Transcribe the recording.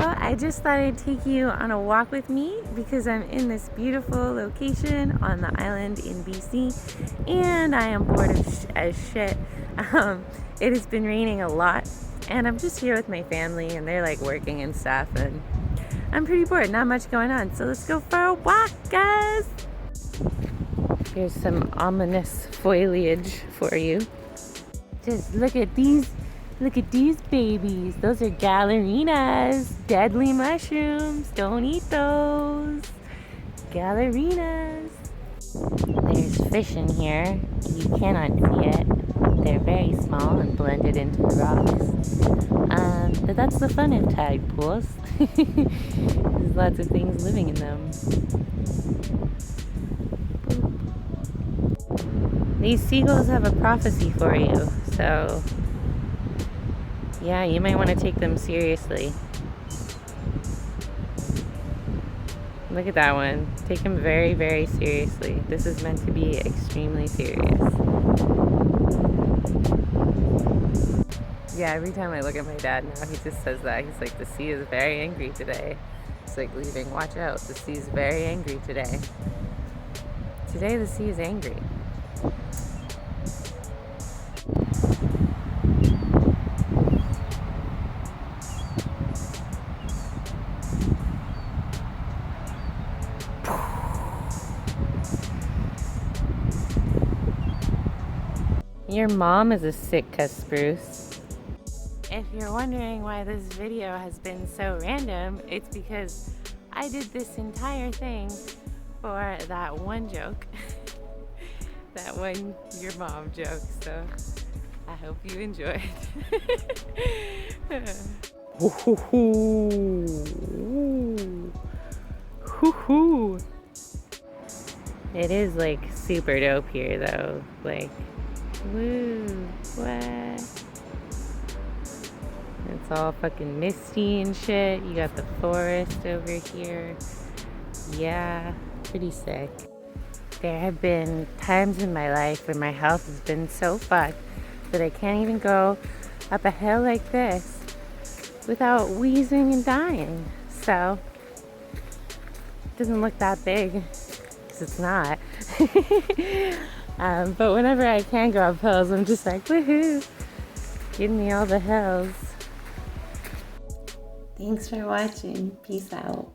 Well, I just thought I'd take you on a walk with me because I'm in this beautiful location on the island in BC and I am bored as shit. It has been raining a lot and I'm just here with my family and they're like working and stuff and I'm pretty bored, not much going on. So let's go for a walk, guys. Here's some ominous foliage for you. Just look at these babies. Those are gallerinas, deadly mushrooms. Don't eat those. Gallerinas. There's fish in here. You cannot see it. They're very small and blended into the rocks. But that's the fun of tide pools. There's lots of things living in them. These seagulls have a prophecy for you, so yeah, you might want to take them seriously. Look at that one. Take him very, very seriously. This is meant to be extremely serious. Yeah, every time I look at my dad now, he just says that. He's like, the sea is very angry today. It's like leaving, watch out, the sea is very angry today. Today the sea is angry. Your mom is a sick cuss, Spruce. If you're wondering why this video has been so random, it's because I did this entire thing for that one joke. That one your mom joke, so I hope you enjoyed. It is like super dope here though, like woo, what? It's all fucking misty and shit. You got the forest over here. Yeah, pretty sick. There have been times in my life where my health has been so fucked that I can't even go up a hill like this without wheezing and dying. So, it doesn't look that big, because it's not. But whenever I can go up hills, I'm just like, woohoo, give me all the hills. Thanks for watching. Peace out.